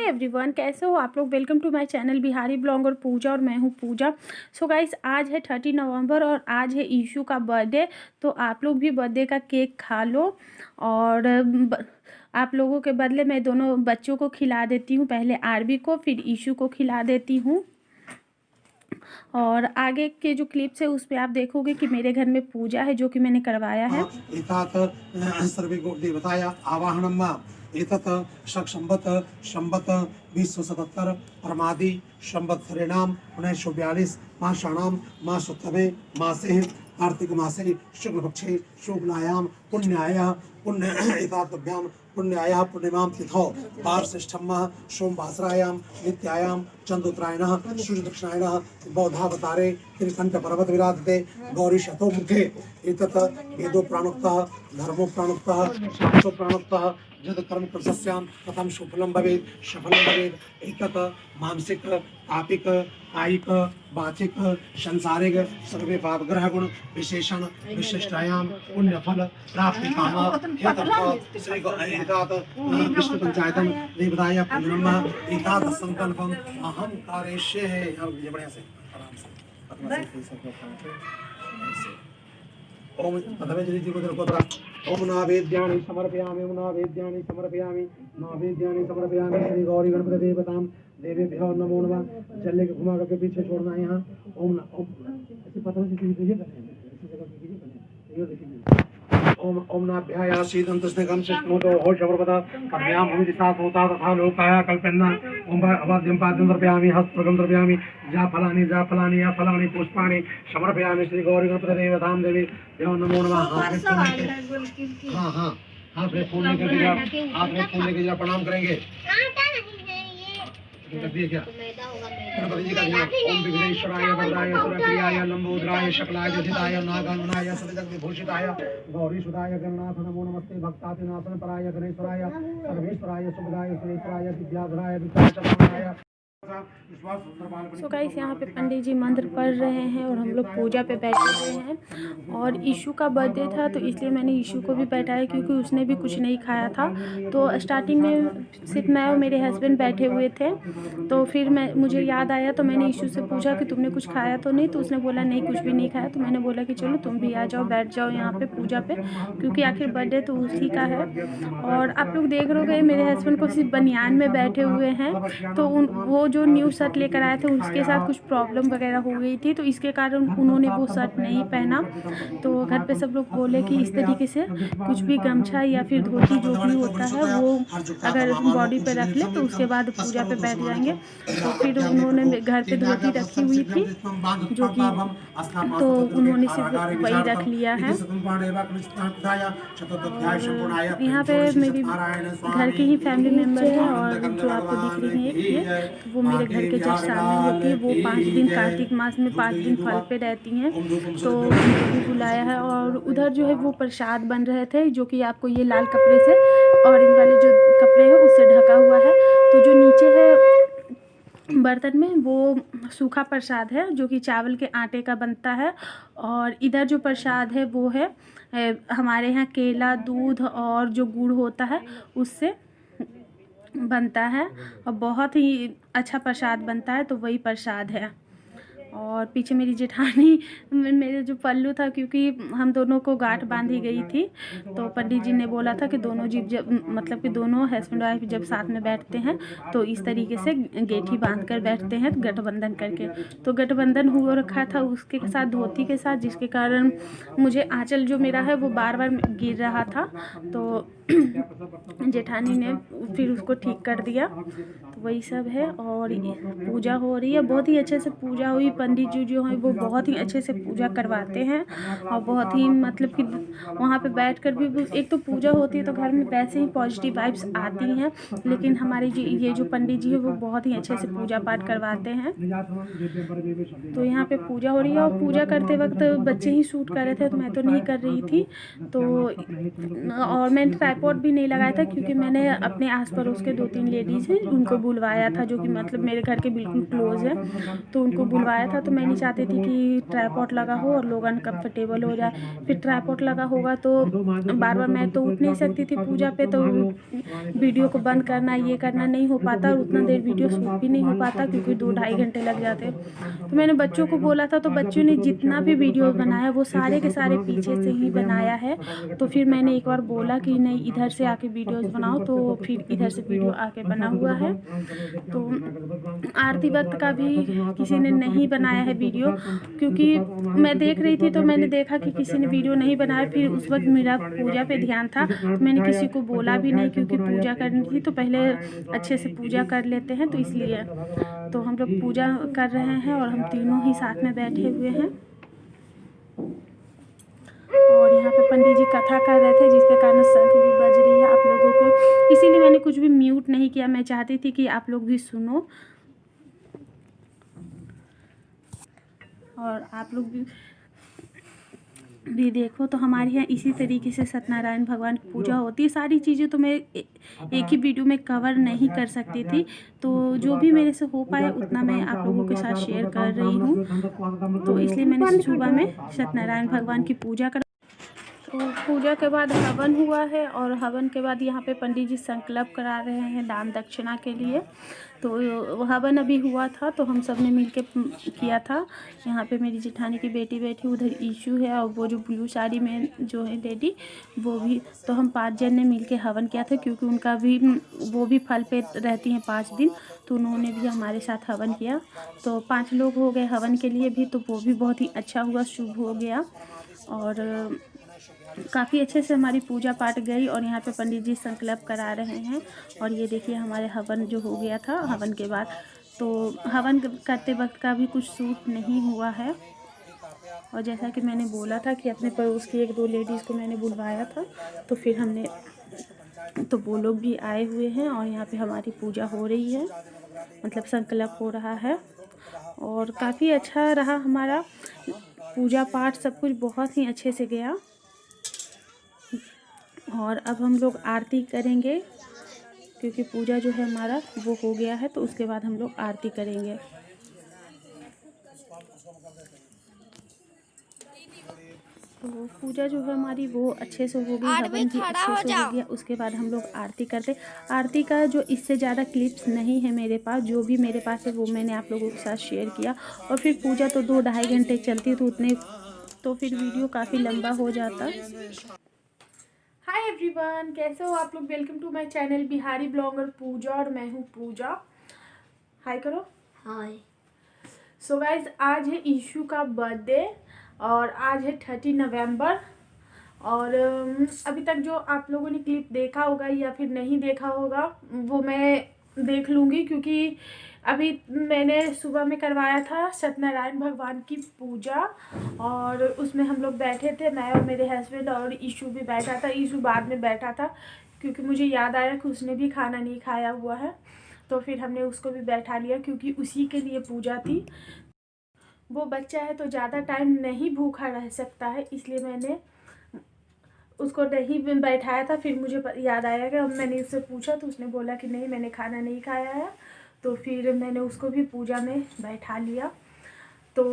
Everyone, कैसे हो आप लोग। Welcome to my channel Bihari blog और पूजा, और मैं हूँ पूजा। सो गाइस, आज है 30 नवंबर और आज है ईशू का बर्थडे। तो आप लोग भी बर्थडे का केक खा लो और आप लोगों के बदले मैं दोनों बच्चों को खिला देती हूँ। पहले आरबी को, फिर ईशू को खिला देती हूँ। और आगे के जो क्लिप्स है उस पर आप देखोगे कि मेरे घर में पूजा है जो कि मैंने करवाया है। एतत् शक संवत 2077 परमादि संवत्सरेणाम 1942 मासाणाम मासोत्तमे मासे कार्तिक मासे शुक्ल पक्षे शुक्लायाम पुण्य पुण्यायाः पूर्णिमां तिथौ पार्श्रेष्ठम्मः सोमवासरायां नित्यायां चंद्रोत्तरायणः सूर्यदक्षिणायनः बौद्धावतारे त्रिकंठ पर्वत विराजते गौरी शतो मुखे। एतत् वेदो प्राणोक्तः धर्मो प्राणोक्तः शास्त्रो प्राणोक्तः यद् कर्म कृतस्यां कथं सुफलं भवेत् सफलं भवेत्। एतत् मानसिक तापिक कायिक वाचिक संसारिक सर्वे पापग्रह गुण विशेषण विशिष्टायां पुण्यफल प्राप्ति काम श्री विष्णु पंचायतम देवताय पूर्णम एतात् संकल्पम अहम कार्येष्ये। बढ़िया से आराम से ओम ओम नावेद्यानि समर्पयामि ओम नावेद्यानि समर्पयामि नावेद्यानि समर्पयामि। श्री गौरी गणपति देवतां देवेभ्यो नमो नमः। जल्ले के घुमा करके पीछे छोड़ना है यहाँ। ओम ऐसे पता नहीं कीजिए ओम ओम नाभ्याया शीतंतस्नेकं शिष्णोतो होशवर्पदा पद्म्यां भूमि दिशा होता तथा लोकाया कल्पन्ना। ओम अवाद्यं पाद्यं द्रव्यामि हस्तप्रगं द्रव्यामि जा फलानि या फलानि पुष्पाणि समर्पयामि। श्री गौरी गणपति देवतां देवेभ्यो नमो नमः। हाथ में फूल लेकर जरा प्रणाम करेंगे। क्या गणपति जी का ध्यान। ओम विघ्नेश्वराय वरदाय सुरप्रियाय लंबोदराय शकलाय जटिलाय नागाननाय सदजग विभूषिताय गौरीसुताय गणनाथ नमो नमस्ते। भक्तातिनाशन पराय गणेश्वराय सर्वेश्वराय सुभदाय सुरेश्वराय विद्याधराय विद्याचरणाय। सो गाइस, यहाँ पे पंडित जी मंत्र पढ़ रहे हैं और हम लोग पूजा पे बैठे हुए हैं। और ईशू का बर्थडे था तो इसलिए मैंने ईशू को भी बैठाया क्योंकि उसने भी कुछ नहीं खाया था। तो स्टार्टिंग में सिर्फ मैं और मेरे हस्बैंड बैठे हुए थे। तो फिर मुझे याद आया तो मैंने ईशू से पूछा कि तुमने कुछ खाया तो नहीं। तो उसने बोला नहीं, कुछ भी नहीं खाया। तो मैंने बोला कि चलो तुम भी आ जाओ, बैठ जाओ यहाँ पे पूजा पे, क्योंकि आखिर बर्थडे तो उसी का है। और आप लोग देख रहे हो मेरे हस्बैंड को सिर्फ बनियान में बैठे हुए हैं। तो वो जो न्यू शर्ट लेकर आए थे उसके साथ कुछ प्रॉब्लम वगैरह हो गई थी, तो इसके कारण उन्होंने वो शर्ट नहीं पहना। तो घर पे सब लोग बोले कि इस तरीके से कुछ भी गमछा या फिर धोती जो भी होता है वो अगर बॉडी पे रख ले तो उसके बाद पूजा पे बैठ जाएंगे। तो फिर उन्होंने घर पे धोती रखी हुई थी जो कि, तो उन्होंने सिर्फ वही रख लिया है। यहाँ पे मेरी घर के ही फैमिली मेम्बर है और जो आपको दिख रही है वो मेरे घर के जब सामने होती है। वो 5 दिन कार्तिक मास में 5 दिन फल पे रहती हैं, तो उनको भी बुलाया है। और उधर जो है वो प्रसाद बन रहे थे जो कि आपको ये लाल कपड़े से, ऑरेंज वाले जो कपड़े हैं उससे ढका हुआ है। तो जो नीचे है बर्तन में वो सूखा प्रसाद है जो कि चावल के आटे का बनता है। और इधर जो प्रसाद है वो है हमारे यहाँ केला, दूध और जो गुड़ होता है उससे बनता है और बहुत ही अच्छा प्रसाद बनता है। तो वही प्रसाद है। और पीछे मेरी जेठानी मेरे जो पल्लू था, क्योंकि हम दोनों को गांठ बांधी गई थी, तो पंडित जी ने बोला था कि दोनों जीव जब मतलब कि दोनों हस्बैंड वाइफ जब साथ में बैठते हैं तो इस तरीके से गेठी बांध कर बैठते हैं गठबंधन करके। तो गठबंधन हुआ रखा था उसके साथ धोती के साथ, जिसके कारण मुझे आंचल जो मेरा है वो बार बार गिर रहा था। तो जेठानी ने फिर उसको ठीक कर दिया। तो वही सब है और पूजा हो रही है। बहुत ही अच्छे से पूजा हुई। पंडित जी जो हैं वो बहुत ही अच्छे से पूजा करवाते हैं और बहुत ही मतलब कि वहाँ पे बैठकर भी एक तो पूजा होती है तो घर में वैसे ही पॉजिटिव वाइब्स आती हैं, लेकिन हमारे ये जो पंडित जी है वो बहुत ही अच्छे से पूजा पाठ करवाते हैं। तो यहाँ पे पूजा हो रही है और पूजा करते वक्त बच्चे ही शूट कर रहे थे तो मैं तो नहीं कर रही थी। तो और मैंने ट्राइपॉड भी नहीं लगाया था क्योंकि मैंने अपने आस पड़ोस के 2-3 लेडीज़ हैं उनको बुलवाया था, जो कि मतलब मेरे घर के बिल्कुल क्लोज़ है, तो उनको बुलवाया था। तो मैं नहीं चाहती थी कि ट्राइपॉड लगा हो और लोग अनकम्फर्टेबल हो जाए। फिर ट्राइपॉड लगा होगा तो बार बार मैं तो उठ नहीं सकती थी पूजा पे, तो वीडियो को बंद करना ये करना नहीं हो पाता और उतना देर वीडियो शूट भी नहीं हो पाता क्योंकि 2-2.5 घंटे लग जाते। तो मैंने बच्चों को बोला था, तो बच्चों ने जितना भी वीडियो बनाया वो सारे के सारे पीछे से ही बनाया है। तो फिर मैंने एक बार बोला कि नहीं इधर से आके वीडियोज़ बनाओ, तो फिर इधर से वीडियो आके बना हुआ है। तो आरती वक्त का भी किसी ने नहीं बनाया है वीडियो, क्योंकि मैं देख रही थी तो मैंने देखा कि किसी ने वीडियो नहीं बनाया। फिर उस वक्त मेरा पूजा पे ध्यान था, तो मैंने किसी को बोला भी नहीं क्योंकि पूजा करनी थी, तो पहले अच्छे से पूजा कर लेते हैं, तो इसलिए। तो हम लोग पूजा कर रहे हैं और हम तीनों ही साथ में बैठे हुए हैं और यहाँ पे पंडित जी कथा कर रहे थे, जिसके कारण शंख भी बज रही है आप लोगों को, इसीलिए मैंने कुछ भी म्यूट नहीं किया। मैं चाहती थी कि आप लोग भी सुनो और आप लोग भी देखो। तो हमारे यहाँ इसी तरीके से सत्यनारायण भगवान की पूजा होती है। सारी चीज़ें तो मैं एक ही वीडियो में कवर नहीं कर सकती थी, तो जो भी मेरे से हो पाया उतना मैं आप लोगों के साथ शेयर कर रही हूँ। तो इसलिए मैंने सुबह में सत्यनारायण भगवान की पूजा कर, तो पूजा के बाद हवन हुआ है और हवन के बाद यहाँ पे पंडित जी संकल्प करा रहे हैं दान दक्षिणा के लिए। तो हवन अभी हुआ था तो हम सब ने मिलके किया था। यहाँ पे मेरी जेठानी की बेटी बैठी, उधर ईशू है और वो जो ब्लू साड़ी में जो है लेडी वो भी। तो हम 5 जन ने मिलके हवन किया था क्योंकि उनका भी वो भी फल पे रहती हैं 5 दिन, तो उन्होंने भी हमारे साथ हवन किया। तो 5 लोग हो गए हवन के लिए भी, तो वो भी बहुत ही अच्छा हुआ, शुभ हो गया और काफ़ी अच्छे से हमारी पूजा पाठ गई। और यहाँ पे पंडित जी संकल्प करा रहे हैं और ये देखिए हमारे हवन जो हो गया था। हवन के बाद तो हवन करते वक्त का भी कुछ शूट नहीं हुआ है, और जैसा कि मैंने बोला था कि अपने पड़ोस की 1-2 लेडीज़ को मैंने बुलवाया था, तो फिर हमने तो वो लोग भी आए हुए हैं और यहाँ पे हमारी पूजा हो रही है, मतलब संकल्प हो रहा है। और काफ़ी अच्छा रहा हमारा पूजा पाठ, सब कुछ बहुत ही अच्छे से गया। और अब हम लोग आरती करेंगे क्योंकि पूजा जो है हमारा वो हो गया है, तो उसके बाद हम लोग आरती करेंगे। तो पूजा जो है हमारी वो अच्छे से हो गई, हवन भी अच्छे से हो गया। उसके बाद हम लोग आरती करते। आरती का जो इससे ज़्यादा क्लिप्स नहीं है मेरे पास, जो भी मेरे पास है वो मैंने आप लोगों के साथ शेयर किया। और फिर पूजा तो 2-2.5 घंटे चलती, तो उतने तो फिर वीडियो काफ़ी लंबा हो जाता। हाय एवरीवन, कैसे हो आप लोग? Welcome to my channel Bihari blogger Pooja, और मैं हूँ पूजा। हाय करो। हाय। सो गाइज, आज है ईशू का बर्थडे और आज है 30 नवंबर। और अभी तक जो आप लोगों ने क्लिप देखा होगा या फिर नहीं देखा होगा वो मैं देख लूँगी, क्योंकि अभी मैंने सुबह में करवाया था सत्यनारायण भगवान की पूजा और उसमें हम लोग बैठे थे, मैं और मेरे हस्बैंड, और ईशू भी बैठा था। ईशू बाद में बैठा था क्योंकि मुझे याद आया कि उसने भी खाना नहीं खाया हुआ है, तो फिर हमने उसको भी बैठा लिया क्योंकि उसी के लिए पूजा थी। वो बच्चा है तो ज़्यादा टाइम नहीं भूखा रह सकता है, इसलिए मैंने उसको नहीं बैठाया था। फिर मुझे याद आया कि मैंने उससे पूछा तो उसने बोला कि नहीं मैंने खाना नहीं खाया है, तो फिर मैंने उसको भी पूजा में बैठा लिया। तो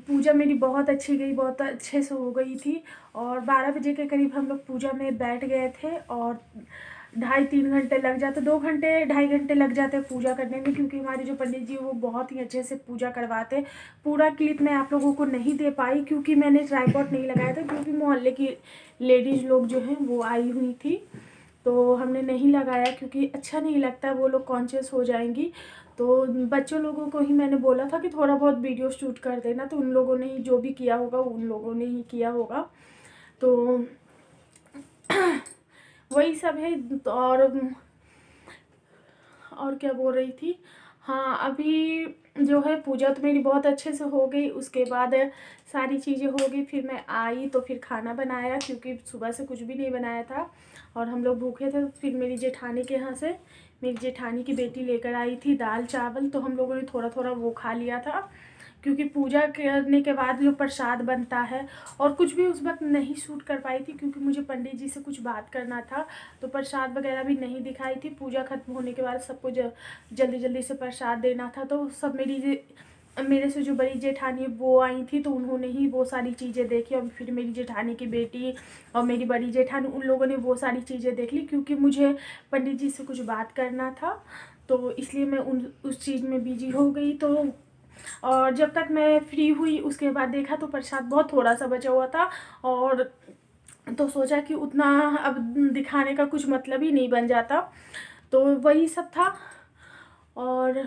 पूजा मेरी बहुत अच्छी गई, बहुत अच्छे से हो गई थी। और 12 बजे के करीब हम लोग पूजा में बैठ गए थे और 2.5-3 घंटे लग जाते, 2 घंटे 2.5 घंटे लग जाते पूजा करने में, क्योंकि हमारे जो पंडित जी वो बहुत ही अच्छे से पूजा करवाते। पूरा क्लिप मैं आप लोगों को नहीं दे पाई क्योंकि मैंने ट्राइपॉड नहीं लगाया था, क्योंकि मोहल्ले की लेडीज़ लोग जो हैं वो आई हुई थी, तो हमने नहीं लगाया क्योंकि अच्छा नहीं लगता, वो लोग कॉन्शियस हो जाएंगी। तो बच्चों लोगों को ही मैंने बोला था कि थोड़ा बहुत वीडियो शूट कर देना, तो उन लोगों ने ही जो भी किया होगा उन लोगों ने ही किया होगा। तो वही सब है। और क्या बोल रही थी, हाँ अभी जो है पूजा तो मेरी बहुत अच्छे से हो गई। उसके बाद सारी चीज़ें हो गई, फिर मैं आई तो फिर खाना बनाया क्योंकि सुबह से कुछ भी नहीं बनाया था और हम लोग भूखे थे। फिर मेरी जेठानी के यहाँ से मेरी जेठानी की बेटी लेकर आई थी दाल चावल, तो हम लोगों ने थोड़ा थोड़ा वो खा लिया था क्योंकि पूजा करने के बाद जो प्रसाद बनता है, और कुछ भी उस वक्त नहीं शूट कर पाई थी क्योंकि मुझे पंडित जी से कुछ बात करना था, तो प्रसाद वगैरह भी नहीं दिखाई थी। पूजा खत्म होने के बाद सबको जल्दी जल्दी से प्रसाद देना था, तो सब मेरे से जो बड़ी जेठानी वो आई थी, तो उन्होंने ही वो सारी चीज़ें देखी, और फिर मेरी जेठानी की बेटी और मेरी बड़ी जेठानी, उन लोगों ने वो सारी चीज़ें देख ली क्योंकि मुझे पंडित जी से कुछ बात करना था, तो इसलिए मैं उस चीज़ में बिजी हो गई। तो और जब तक मैं फ्री हुई उसके बाद देखा तो प्रसाद बहुत थोड़ा सा बचा हुआ था, और तो सोचा कि उतना अब दिखाने का कुछ मतलब ही नहीं बन जाता, तो वही सब था। और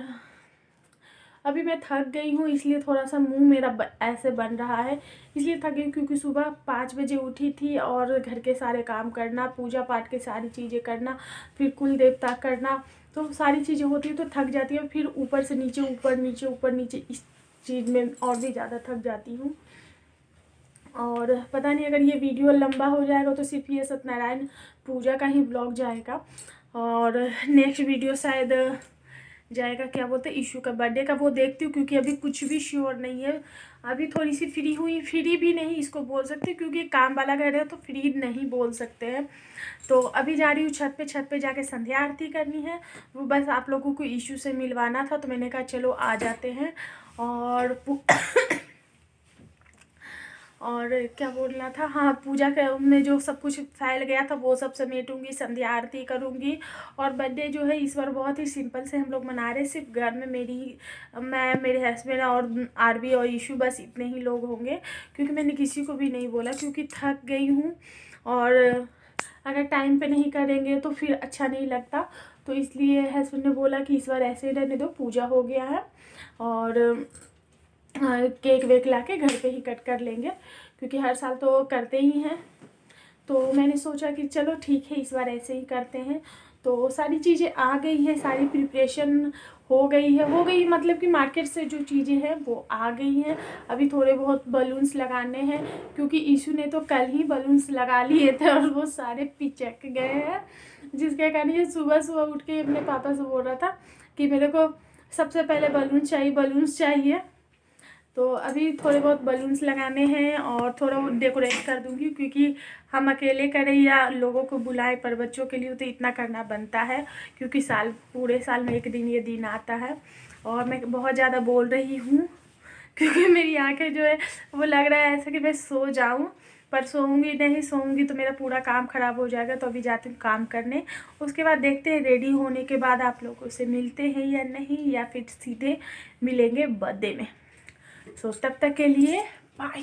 अभी मैं थक गई हूँ, इसलिए थोड़ा सा मुंह मेरा ऐसे बन रहा है, इसलिए थक गई क्योंकि सुबह 5 बजे उठी थी और घर के सारे काम करना, पूजा पाठ के सारी चीज़ें करना, फिर कुल देवता करना, तो सारी चीज़ें होती है तो थक जाती है। फिर ऊपर से नीचे, ऊपर नीचे, ऊपर नीचे, इस चीज़ में और भी ज़्यादा थक जाती हूँ। और पता नहीं अगर ये वीडियो लंबा हो जाएगा तो सिर्फ ये सत्यनारायण पूजा का ही ब्लॉग जाएगा, और नेक्स्ट वीडियो शायद जाएगा क्या बोलते हैं ईशू का बर्थडे का, वो देखती हूँ क्योंकि अभी कुछ भी श्योर नहीं है। अभी थोड़ी सी फ्री हुई, फ्री भी नहीं इसको बोल सकते क्योंकि काम वाला घर है तो फ्री नहीं बोल सकते हैं। तो अभी जा रही हूँ छत पे जाके संध्या आरती करनी है, वो बस आप लोगों को ईशू से मिलवाना था, तो मैंने कहा चलो आ जाते हैं। और क्या बोलना था, हाँ, पूजा में जो सब कुछ फैल गया था वो सब समेटूंगी, संध्या आरती करूँगी। और बर्थडे जो है इस बार बहुत ही सिंपल से हम लोग मना रहे हैं, सिर्फ घर में मैं, मेरे हस्बैंड और आरबी और ईशू, बस इतने ही लोग होंगे, क्योंकि मैंने किसी को भी नहीं बोला क्योंकि थक गई हूँ, और अगर टाइम पे नहीं करेंगे तो फिर अच्छा नहीं लगता, तो इसलिए हस्बैंड ने बोला कि इस बार ऐसे ही रहने दो, पूजा हो गया है, और केक वेक लाके घर पे ही कट कर लेंगे क्योंकि हर साल तो करते ही हैं। तो मैंने सोचा कि चलो ठीक है इस बार ऐसे ही करते हैं। तो सारी चीज़ें आ गई हैं, सारी प्रिपरेशन हो गई मतलब कि मार्केट से जो चीज़ें हैं वो आ गई हैं। अभी थोड़े बहुत बलून्स लगाने हैं क्योंकि ईशू ने तो कल ही बलून्स लगा लिए थे और वो सारे पिचक गए हैं, जिसके कारण ये सुबह सुबह उठ के अपने पापा से बोल रहा था कि मेरे को सबसे पहले बलून्स चाहिए। तो अभी थोड़े बहुत बलून्स लगाने हैं और थोड़ा बहुत डेकोरेट कर दूंगी क्योंकि हम अकेले करें या लोगों को बुलाएं, पर बच्चों के लिए तो इतना करना बनता है क्योंकि पूरे साल में एक दिन ये दिन आता है। और मैं बहुत ज़्यादा बोल रही हूँ क्योंकि मेरी आंखें जो है वो लग रहा है ऐसा कि मैं सो जाऊँ, पर सोऊंगी तो मेरा पूरा काम ख़राब हो जाएगा। तो अभी जाती हूँ काम करने, उसके बाद देखते हैं रेडी होने के बाद आप लोगों से मिलते हैं या नहीं, या फिर सीधे मिलेंगे बर्थडे में। तब तक के लिए बाय।